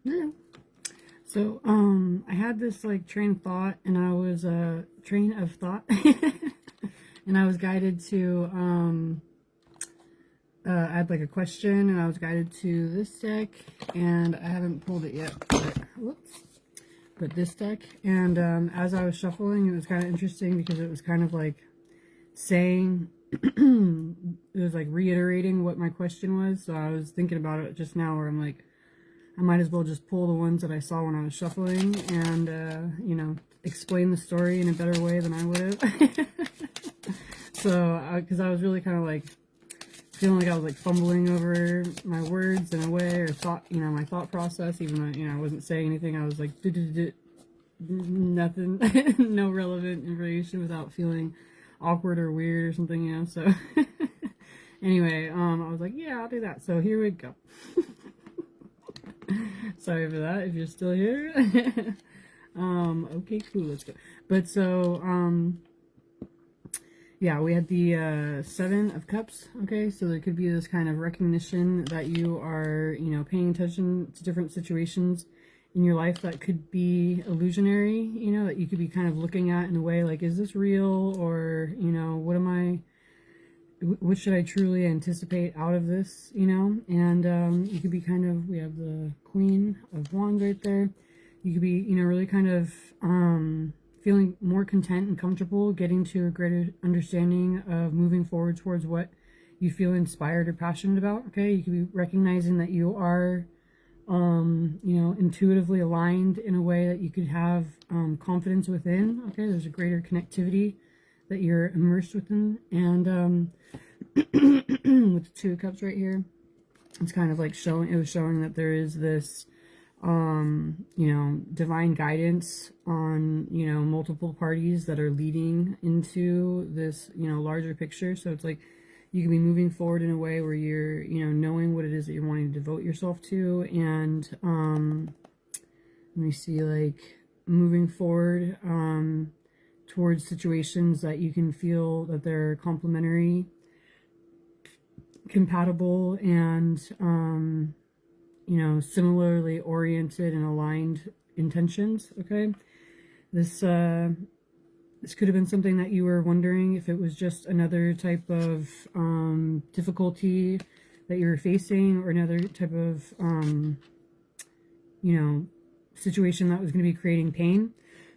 Yeah. So, I had this like train of thought, and I was train of thought, and I was guided to add like a question, and I was guided to this deck, and I haven't pulled it yet, but whoops, but this deck, and as I was shuffling, it was kind of interesting because it was kind of like saying, it was like reiterating what my question was. So I was thinking about it just now, where I'm like, I might as well just pull the ones that I saw when I was shuffling and, you know, explain the story in a better way than I would have. So, because I was really kind of like feeling like I was like fumbling over my words in a way, or thought, you know, my thought process, even though, you know, I wasn't saying anything. I was like, nothing, no relevant information without feeling awkward or weird or something, you know. So, anyway, I was like, yeah, I'll do that. So here we go. Sorry for that if you're still here. Okay, cool, let's go. But so, yeah, we had the Seven of Cups. Okay, so there could be this kind of recognition that you are, you know, paying attention to different situations in your life that could be illusionary, you know, that you could be kind of looking at in a way like, is this real? Or, you know, what should I truly anticipate out of this, you know? And you could be kind of, we have the Queen of Wands right there. You could be, you know, really kind of feeling more content and comfortable, getting to a greater understanding of moving forward towards what you feel inspired or passionate about. Okay, you could be recognizing that you are, you know, intuitively aligned in a way that you could have confidence within. Okay, there's a greater connectivity that you're immersed within. And with the Two of Cups right here, it's kind of like showing that there is this you know, divine guidance on, you know, multiple parties that are leading into this, you know, larger picture. So it's like you can be moving forward in a way where you're, you know, knowing what it is that you're wanting to devote yourself to. And let me see, like moving forward towards situations that you can feel that they're complementary, compatible, and you know, similarly oriented and aligned intentions. Okay, this could have been something that you were wondering if it was just another type of difficulty that you were facing, or another type of you know, situation that was going to be creating pain.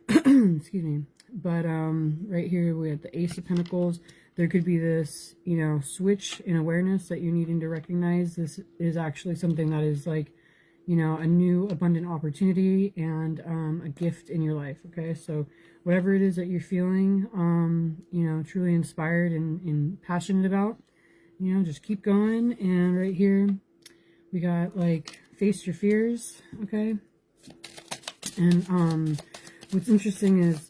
Excuse me. But right here we have the Ace of Pentacles. There could be this, you know, switch in awareness that you're needing to recognize. This is actually something that is like, you know, a new abundant opportunity and a gift in your life. Okay, so whatever it is that you're feeling, you know, truly inspired and passionate about, you know, just keep going. And right here we got like face your fears. Okay, and what's interesting is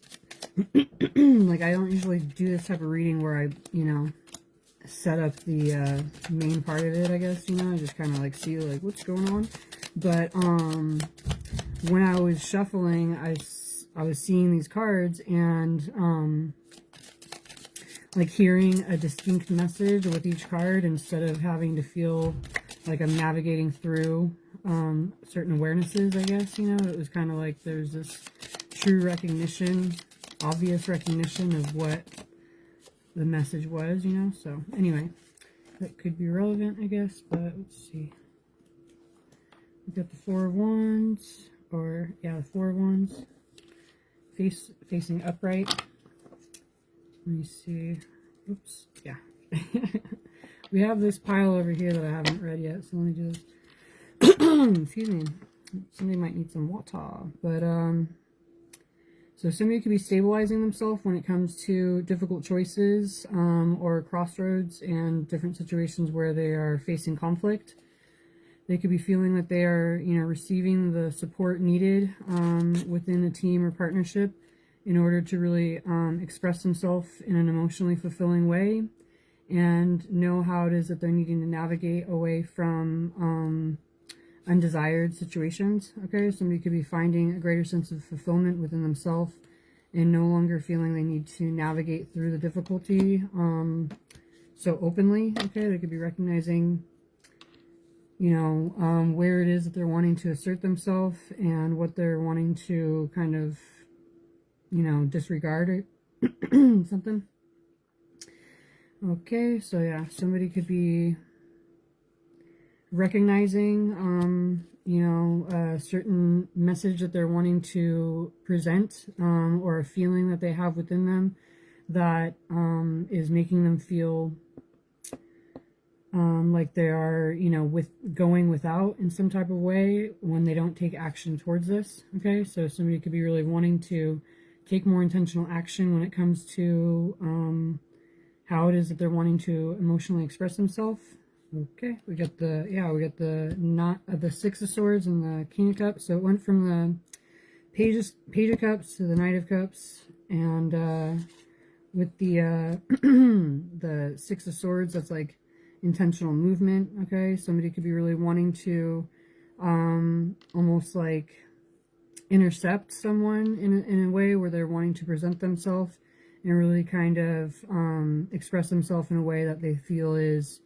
like, I don't usually do this type of reading where I, you know, set up the main part of it, I guess, you know, I just kind of like see like what's going on. But when I was shuffling, I was seeing these cards and like hearing a distinct message with each card, instead of having to feel like I'm navigating through certain awarenesses, I guess, you know. It was kind of like there's this true recognition, obvious recognition of what the message was, you know. So anyway, that could be relevant, I guess. But let's see, we got the Four of Wands, or yeah, the Four of Wands facing upright. Let me see. Oops, yeah. We have this pile over here that I haven't read yet, so let me do this. Excuse me, somebody might need some water. But so somebody could be stabilizing themselves when it comes to difficult choices, or crossroads and different situations where they are facing conflict. They could be feeling that they are, you know, receiving the support needed within a team or partnership in order to really express themselves in an emotionally fulfilling way, and know how it is that they're needing to navigate away from undesired situations. Okay, somebody could be finding a greater sense of fulfillment within themselves and no longer feeling they need to navigate through the difficulty so openly. Okay, they could be recognizing you know, where it is that they're wanting to assert themselves and what they're wanting to kind of, you know, disregard it. Something. Okay, so yeah, somebody could be recognizing, you know, a certain message that they're wanting to present, or a feeling that they have within them that is making them feel like they are, you know, going without in some type of way when they don't take action towards this. Okay, so somebody could be really wanting to take more intentional action when it comes to how it is that they're wanting to emotionally express themselves. Okay, we got the Six of Swords and the King of Cups. So it went from the Page of Cups to the Knight of Cups, and with the the Six of Swords, that's like intentional movement. Okay, somebody could be really wanting to almost like intercept someone in a way where they're wanting to present themselves and really kind of express themselves in a way that they feel is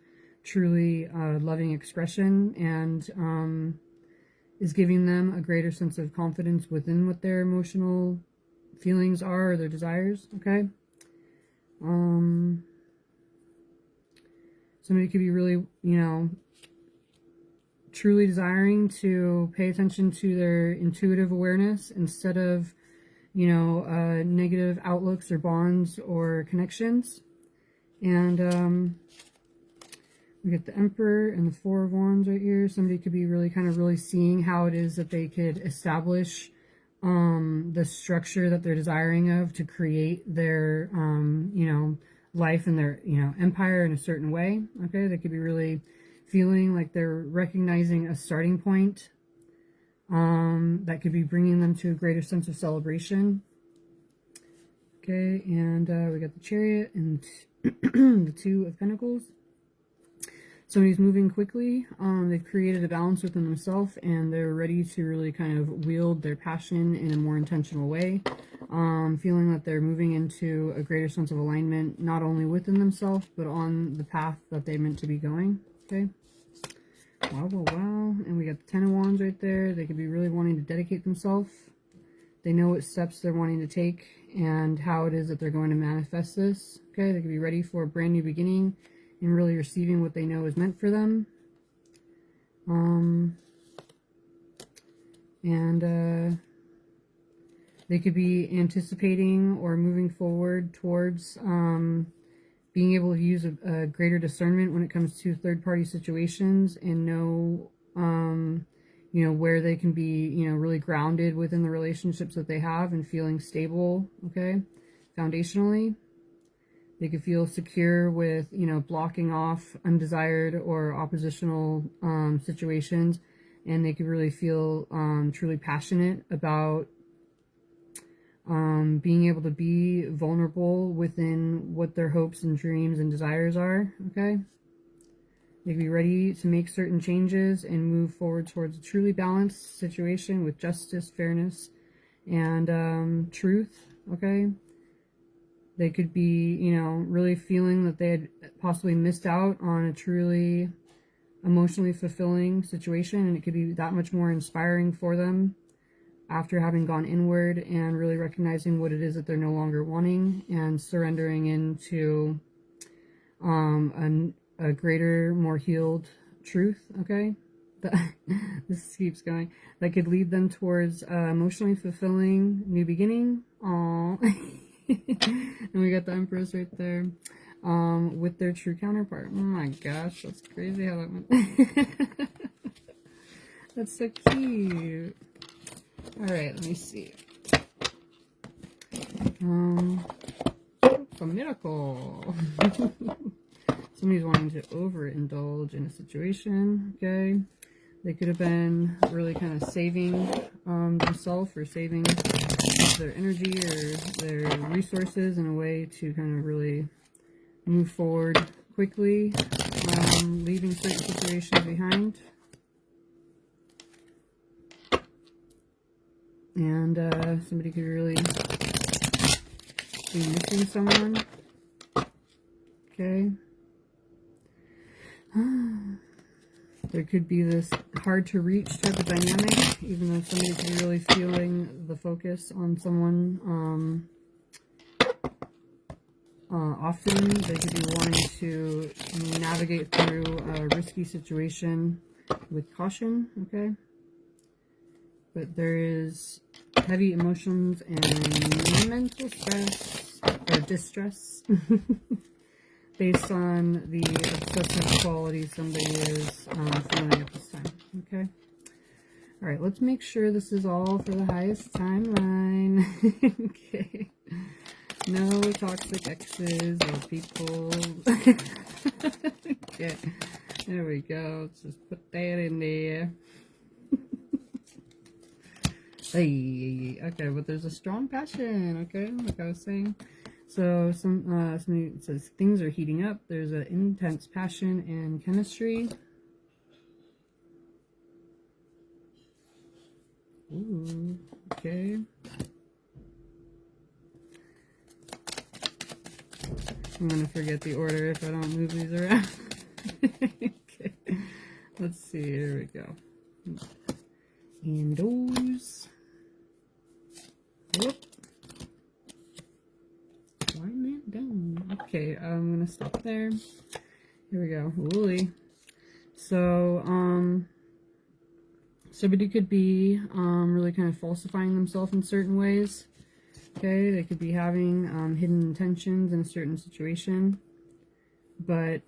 truly loving expression, and is giving them a greater sense of confidence within what their emotional feelings are or their desires. Okay, somebody could be really, you know, truly desiring to pay attention to their intuitive awareness instead of, you know, negative outlooks or bonds or connections. And we get the Emperor and the Four of Wands right here. Somebody could be really kind of really seeing how it is that they could establish the structure that they're desiring of to create their, you know, life and their, you know, empire in a certain way. Okay, they could be really feeling like they're recognizing a starting point that could be bringing them to a greater sense of celebration. Okay, and we got the Chariot and the Two of Pentacles. Somebody's moving quickly. They've created a balance within themselves, and they're ready to really kind of wield their passion in a more intentional way. Feeling that they're moving into a greater sense of alignment, not only within themselves, but on the path that they're meant to be going. Okay. Wow, wow, wow. And we got the Ten of Wands right there. They could be really wanting to dedicate themselves. They know what steps they're wanting to take and how it is that they're going to manifest this. Okay. They could be ready for a brand new beginning and really receiving what they know is meant for them. They could be anticipating or moving forward towards being able to use a greater discernment when it comes to third-party situations and know, you know, where they can be, you know, really grounded within the relationships that they have and feeling stable, okay, foundationally. They could feel secure with, you know, blocking off undesired or oppositional situations, and they could really feel truly passionate about being able to be vulnerable within what their hopes and dreams and desires are. Okay, they could be ready to make certain changes and move forward towards a truly balanced situation with justice, fairness, and truth. Okay. They could be, you know, really feeling that they had possibly missed out on a truly emotionally fulfilling situation, and it could be that much more inspiring for them after having gone inward and really recognizing what it is that they're no longer wanting and surrendering into a greater, more healed truth. Okay, this keeps going. That could lead them towards emotionally fulfilling new beginning. Aww. And we got the Empress right there with their true counterpart. Oh my gosh, that's crazy how that went. That's so cute. Alright, let me see. It's a miracle. Somebody's wanting to overindulge in a situation, okay? They could have been really kind of saving themselves or saving their energy or their resources in a way to kind of really move forward quickly, leaving certain situations behind. And somebody could really be missing someone. Okay. There could be this hard to reach type of dynamic, even though somebody could be really feeling the focus on someone. Often they could be wanting to navigate through a risky situation with caution, okay? But there is heavy emotions and mental stress or distress based on the obsessive quality somebody is feeling at this time, okay? All right, let's make sure this is all for the highest timeline. Okay. No toxic exes or people. Okay, there we go. Let's just put that in there. Hey, okay, but there's a strong passion, okay, like I was saying. So somebody says things are heating up. There's an intense passion and chemistry. Ooh, okay. I'm gonna forget the order if I don't move these around. Okay, let's see. Here we go. And those. Whoop. Line that down. Okay, I'm gonna stop there. Here we go. Woolly. So, somebody could be really kind of falsifying themselves in certain ways. Okay, they could be having hidden intentions in a certain situation, but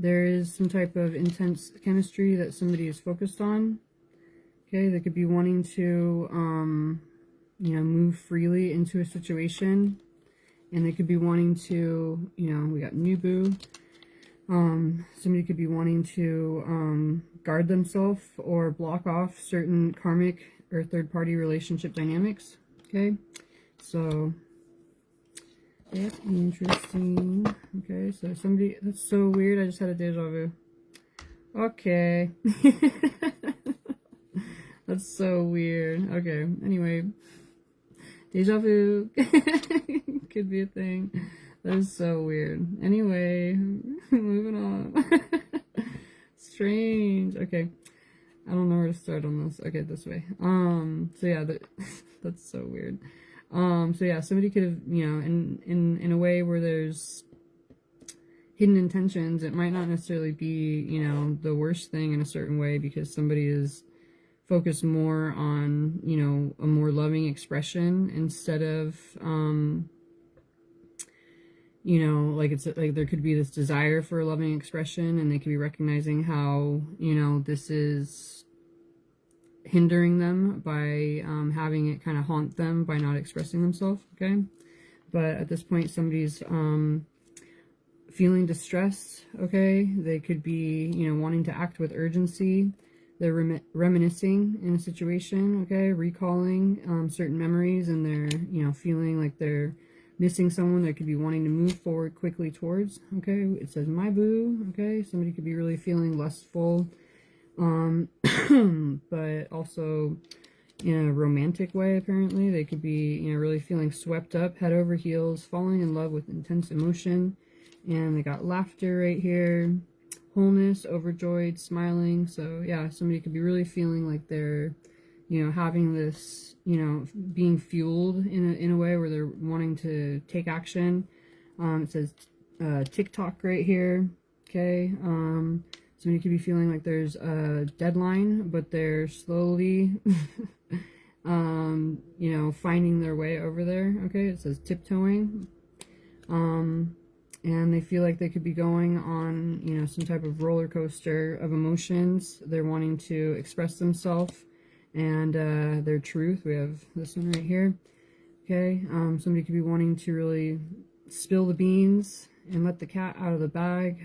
there is some type of intense chemistry that somebody is focused on. Okay, they could be wanting to, you know, move freely into a situation, and they could be wanting to, you know, we got Nubu. Somebody could be wanting to guard themselves or block off certain karmic or third-party relationship dynamics. Okay, so that's interesting. Okay, so somebody, that's so weird. I just had a deja vu. Okay. That's so weird. Okay, anyway, deja vu could be a thing. That is so weird. Anyway, moving on. Strange. Okay, I don't know where to start on this. Okay, this way. So yeah, that's so weird. So yeah, somebody could have, you know, in a way where there's hidden intentions, it might not necessarily be, you know, the worst thing in a certain way, because somebody is focused more on, you know, a more loving expression instead of, you know, like it's like there could be this desire for a loving expression, and they could be recognizing how, you know, this is hindering them by having it kind of haunt them by not expressing themselves. Okay, but at this point somebody's feeling distressed. Okay, they could be, you know, wanting to act with urgency. They're reminiscing in a situation. Okay, recalling certain memories, and they're, you know, feeling like they're missing someone they could be wanting to move forward quickly towards. Okay, it says my boo. Okay, somebody could be really feeling lustful, but also in a romantic way. Apparently they could be, you know, really feeling swept up, head over heels, falling in love with intense emotion. And they got laughter right here, wholeness, overjoyed, smiling. So yeah, somebody could be really feeling like they're, you know, having this, you know, being fueled in a way where they're wanting to take action. It says TikTok right here. Okay, somebody could be feeling like there's a deadline, but they're slowly you know, finding their way over there. Okay, it says tiptoeing. And they feel like they could be going on, you know, some type of roller coaster of emotions. They're wanting to express themselves and their truth. We have this one right here. Okay, somebody could be wanting to really spill the beans and let the cat out of the bag.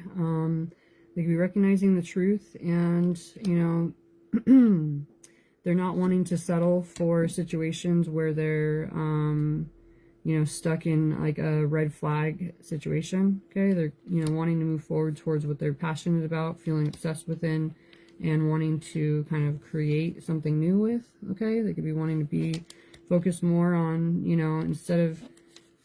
They could be recognizing the truth, and, you know, they're not wanting to settle for situations where they're, you know, stuck in like a red flag situation. Okay, they're, you know, wanting to move forward towards what they're passionate about, feeling obsessed within, and wanting to kind of create something new with. Okay, they could be wanting to be focused more on, you know, instead of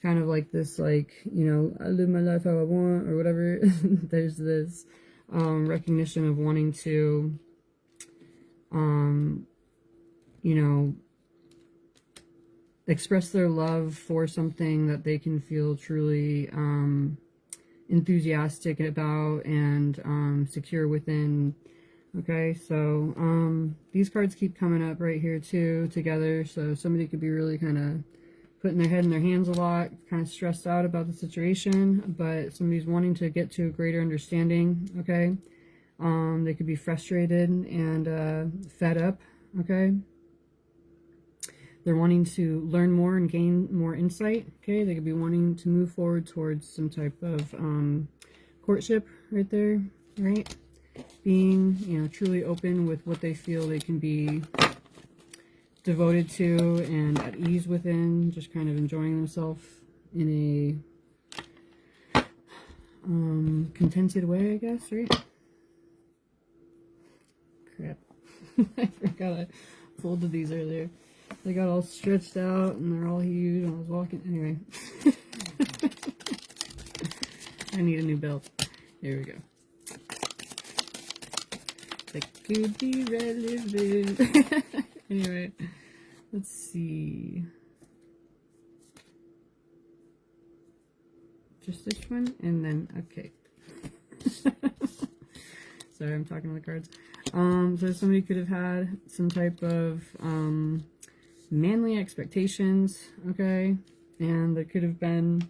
kind of like this, like, you know, I live my life how I want or whatever. There's this recognition of wanting to, you know, express their love for something that they can feel truly enthusiastic about and secure within. Okay, so these cards keep coming up right here too together, so somebody could be really kind of putting their head in their hands a lot, kind of stressed out about the situation, but somebody's wanting to get to a greater understanding. Okay, they could be frustrated and fed up. Okay, they're wanting to learn more and gain more insight. Okay, they could be wanting to move forward towards some type of courtship right there, right? Being, you know, truly open with what they feel they can be devoted to and at ease within, just kind of enjoying themselves in a contented way, I guess, right? Crap. I forgot I folded these earlier. They got all stretched out and they're all huge and I was walking. Anyway. I need a new belt. Here we go. That could be relevant. Anyway, let's see. Just this one and then, okay. Sorry, I'm talking to the cards. So somebody could have had some type of manly expectations, okay? And there could have been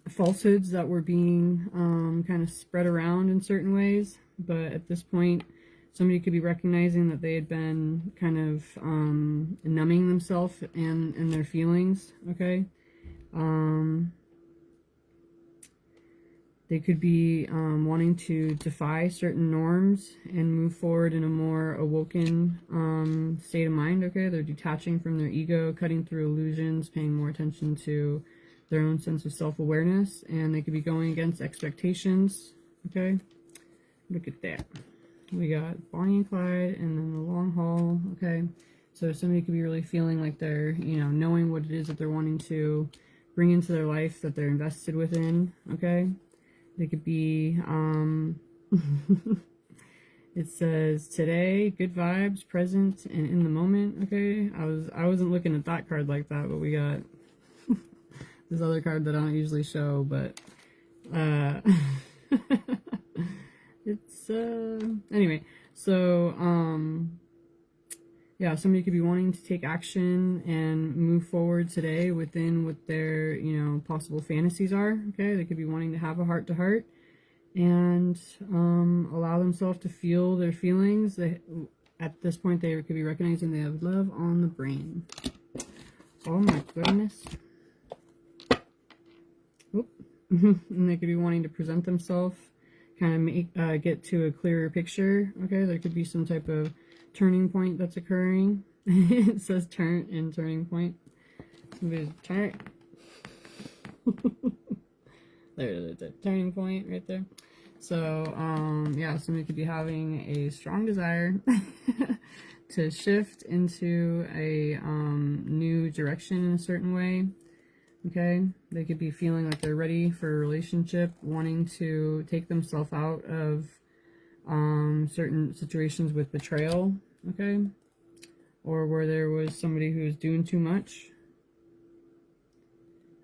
falsehoods that were being kind of spread around in certain ways, but at this point somebody could be recognizing that they had been kind of numbing themselves and their feelings. Okay, they could be wanting to defy certain norms and move forward in a more awoken state of mind. Okay, they're detaching from their ego, cutting through illusions, paying more attention to their own sense of self-awareness, and they could be going against expectations. Okay, look at that. We got Bonnie and Clyde and then the long haul. Okay, so somebody could be really feeling like they're, you know, knowing what it is that they're wanting to bring into their life, that they're invested within. Okay, they could be it says today, good vibes, present and in the moment. Okay, I wasn't looking at that card like that, but we got this other card that I don't usually show, but it's anyway, so yeah, somebody could be wanting to take action and move forward today within what their, you know, possible fantasies are. Okay, they could be wanting to have a heart to heart and allow themselves to feel their feelings. At this point they could be recognizing they have love on the brain. Oh my goodness. And they could be wanting to present themselves, kind of make get to a clearer picture. Okay, there could be some type of turning point that's occurring. It says turn and turning point. Somebody's turn. There's a turning point right there. So yeah, somebody could be having a strong desire to shift into a new direction in a certain way. Okay, they could be feeling like they're ready for a relationship, wanting to take themselves out of certain situations with betrayal. Okay, or where there was somebody who was doing too much.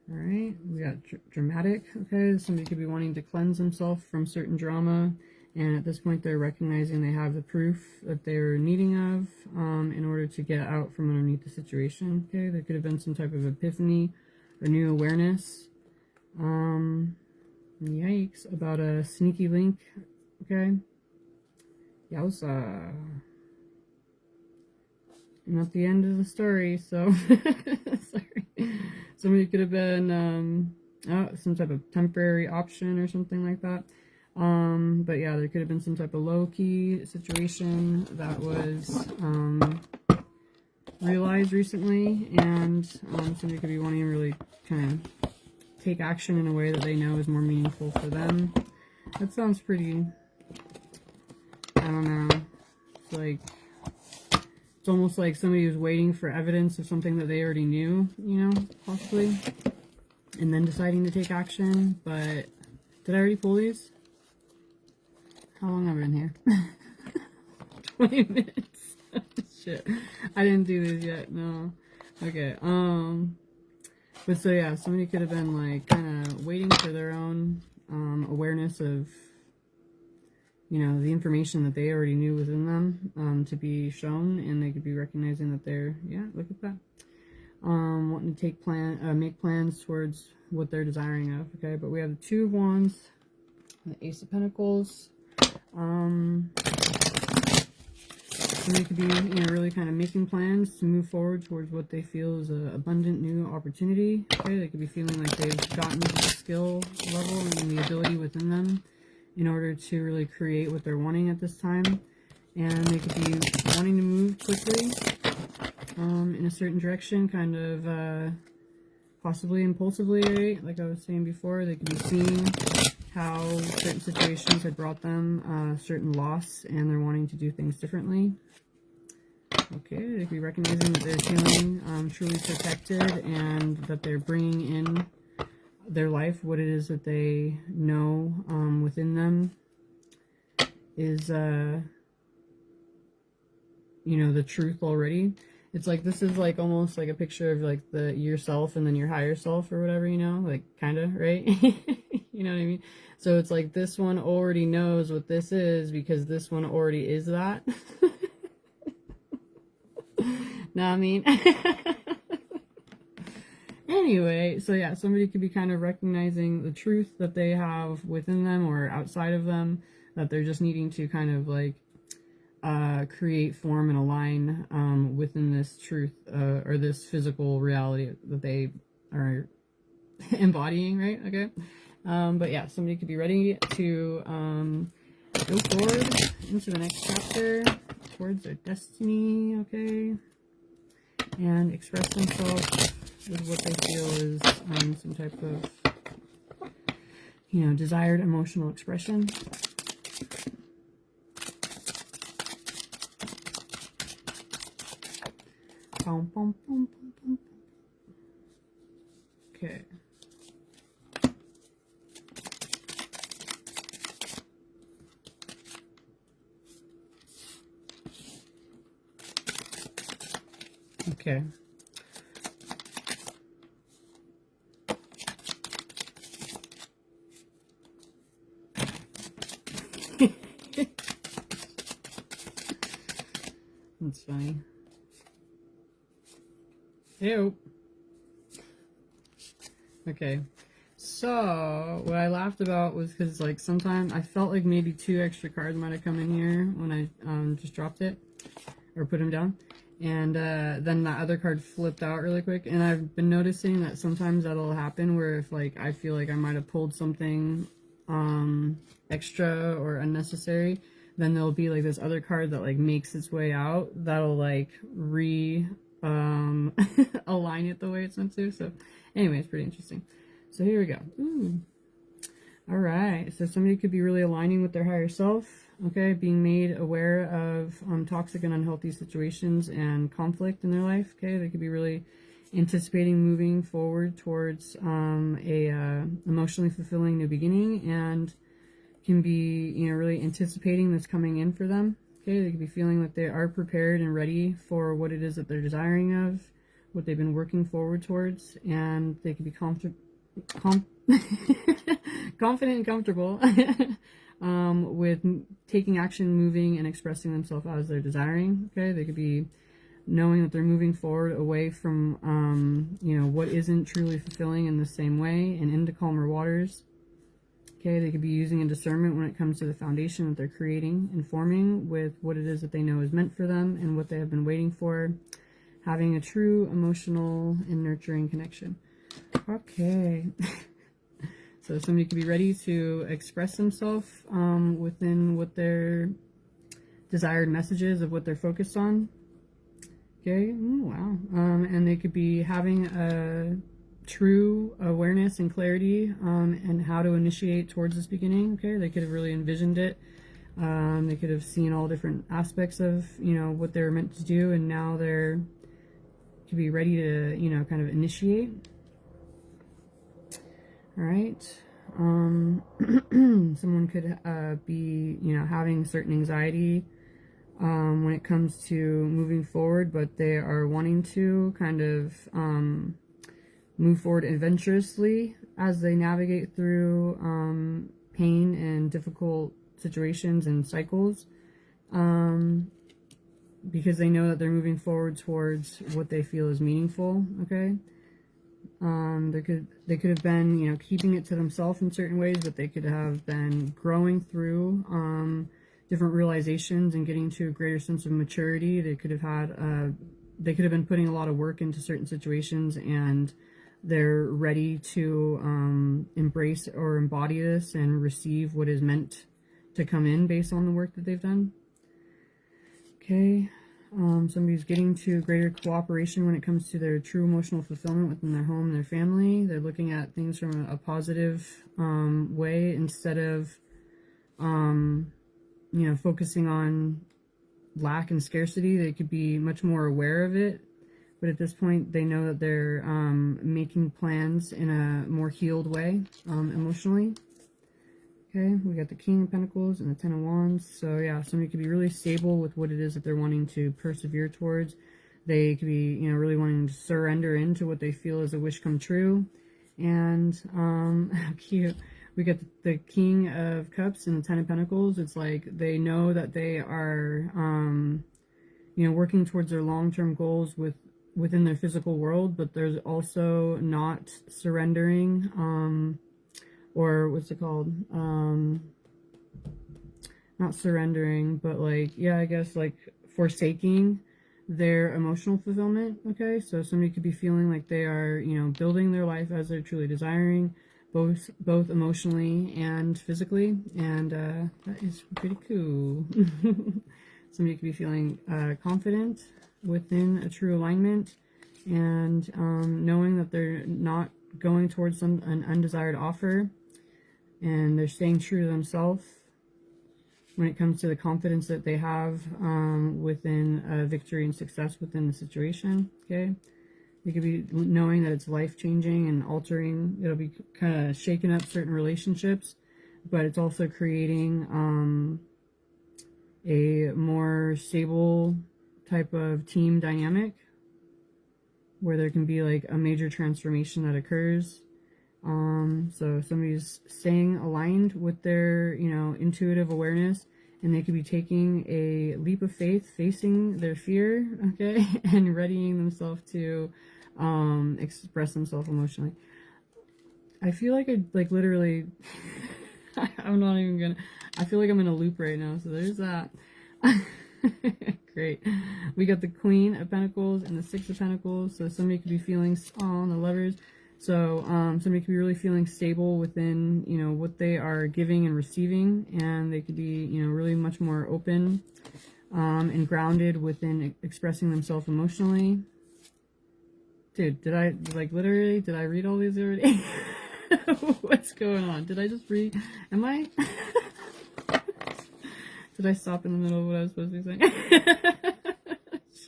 All right, we got dramatic. Okay, somebody could be wanting to cleanse themselves from certain drama, and at this point they're recognizing they have the proof that they're needing of in order to get out from underneath the situation. Okay, there could have been some type of epiphany or new awareness. Yikes, about a sneaky link. Okay, yowza. Not the end of the story, so sorry. Somebody could have been some type of temporary option or something like that. But yeah, there could have been some type of low-key situation that was realized recently, and somebody could be wanting to really kind of take action in a way that they know is more meaningful for them. That sounds pretty, I don't know, it's like It's almost like somebody who's waiting for evidence of something that they already knew, you know, possibly, and then deciding to take action. But did I already pull these? How long have I been here? 20 minutes. Shit. I didn't do this yet, no. Okay, but so yeah, somebody could have been like kind of waiting for their own awareness of, you know, the information that they already knew within them to be shown, and they could be recognizing that they're, yeah, look at that. Wanting to make plans towards what they're desiring of, okay? But we have the Two of Wands, the Ace of Pentacles. Somebody could be, you know, really kind of making plans to move forward towards what they feel is an abundant new opportunity, okay? They could be feeling like they've gotten to the skill level and the ability within them in order to really create what they're wanting at this time. And they could be wanting to move quickly in a certain direction, kind of possibly impulsively, right? Like I was saying before, they could be seeing how certain situations had brought them certain loss, and they're wanting to do things differently. Okay, they could be recognizing that they're feeling truly protected, and that they're bringing in their life what it is that they know within them is, you know, the truth already. It's like, this is like almost like a picture of like the yourself and then your higher self or whatever, you know, like kind of, right? You know what I mean? So it's like this one already knows what this is because this one already is that. Know what I mean? Anyway, so yeah, somebody could be kind of recognizing the truth that they have within them or outside of them, that they're just needing to kind of like create, form, and align within this truth or this physical reality that they are embodying, right? Okay. But yeah, somebody could be ready to go forward into the next chapter towards their destiny, okay, and express themselves with what they feel is some type of, you know, desired emotional expression. Okay. Okay. That's funny. Ew. Okay. So, what I laughed about was because, like, sometimes I felt like maybe 2 extra cards might have come in here when I just dropped it or put them down. And then that other card flipped out really quick. And I've been noticing that sometimes that'll happen where if, like, I feel like I might have pulled something extra or unnecessary, then there'll be, like, this other card that, like, makes its way out that'll, like, align it the way it's meant to. So, anyway, it's pretty interesting. So here we go. Ooh. All right. So somebody could be really aligning with their higher self. Okay, being made aware of toxic and unhealthy situations and conflict in their life. Okay, they could be really anticipating moving forward towards a emotionally fulfilling new beginning, and can be, you know, really anticipating this coming in for them. Okay, they could be feeling that they are prepared and ready for what it is that they're desiring of, what they've been working forward towards, and they could be confident and comfortable with taking action, moving, and expressing themselves as they're desiring. Okay, they could be knowing that they're moving forward away from, you know, what isn't truly fulfilling in the same way and into calmer waters. Okay, they could be using a discernment when it comes to the foundation that they're creating and forming with what it is that they know is meant for them and what they have been waiting for. Having a true emotional and nurturing connection. Okay. So somebody could be ready to express themselves within what their desired messages of what they're focused on. Okay. Ooh, wow. And they could be having a true awareness and clarity and how to initiate towards this beginning. Okay. They could have really envisioned it They could have seen all different aspects of, you know, what they're meant to do, and now they're to be ready to, you know, kind of initiate. All right. Someone could be, you know, having certain anxiety when it comes to moving forward, but they are wanting to kind of move forward adventurously as they navigate through pain and difficult situations and cycles, because they know that they're moving forward towards what they feel is meaningful. Okay. They could have been, you know, keeping it to themselves in certain ways, but they could have been growing through different realizations and getting to a greater sense of maturity. They could have had they could have been putting a lot of work into certain situations, and they're ready to embrace or embody this and receive what is meant to come in based on the work that they've done. Okay. Somebody's getting to greater cooperation when it comes to their true emotional fulfillment within their home and their family. They're looking at things from a positive way instead of, you know, focusing on lack and scarcity. They could be much more aware of it, but at this point they know that they're making plans in a more healed way emotionally. Okay, we got the King of Pentacles and the Ten of Wands. So yeah, somebody could be really stable with what it is that they're wanting to persevere towards. They could be, you know, really wanting to surrender into what they feel is a wish come true. And how cute. We got the King of Cups and the Ten of Pentacles. It's like they know that they are, you know, working towards their long-term goals within their physical world, but there's also not surrendering, or what's it called? Not surrendering, but like, yeah, I guess like forsaking their emotional fulfillment. Okay, so somebody could be feeling like they are, you know, building their life as they're truly desiring, both emotionally and physically, and that is pretty cool. Somebody could be feeling confident within a true alignment, and knowing that they're not going towards an undesired offer, and they're staying true to themselves when it comes to the confidence that they have within victory and success within the situation. Okay, they could be knowing that it's life-changing and altering. It'll be kind of shaking up certain relationships, but it's also creating a more stable type of team dynamic where there can be like a major transformation that occurs. So somebody's staying aligned with their, you know, intuitive awareness, and they could be taking a leap of faith, facing their fear, okay, and readying themselves to express themselves emotionally. I feel like I, like, literally, I'm not even gonna, I feel like I'm in a loop right now, so there's that. Great. We got the Queen of Pentacles and the Six of Pentacles, so somebody could be feeling, oh, the Lovers. So somebody could be really feeling stable within, you know, what they are giving and receiving, and they could be, you know, really much more open and grounded within expressing themselves emotionally. Dude, did I, like, literally, did I read all these already? What's going on? Did I just read? Am I? Did I stop in the middle of what I was supposed to be saying?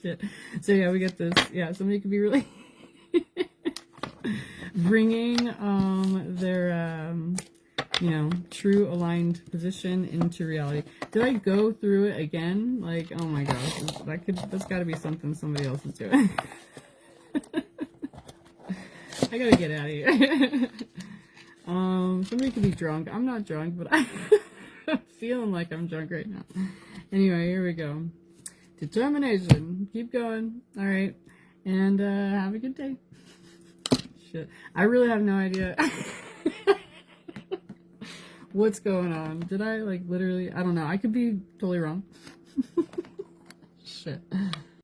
Shit. So yeah, we get this. Yeah, somebody could be really bringing their you know, true aligned position into reality. Did I go through it again? Like, oh my gosh, that's got to be something somebody else is doing. I gotta get out of here. Somebody could be drunk. I'm not drunk, but I'm feeling like I'm drunk right now. Anyway, here we go. Determination. Keep going. All right, and have a good day. Shit, I really have no idea what's going on. Did I, like, literally? I don't know. I could be totally wrong. Shit.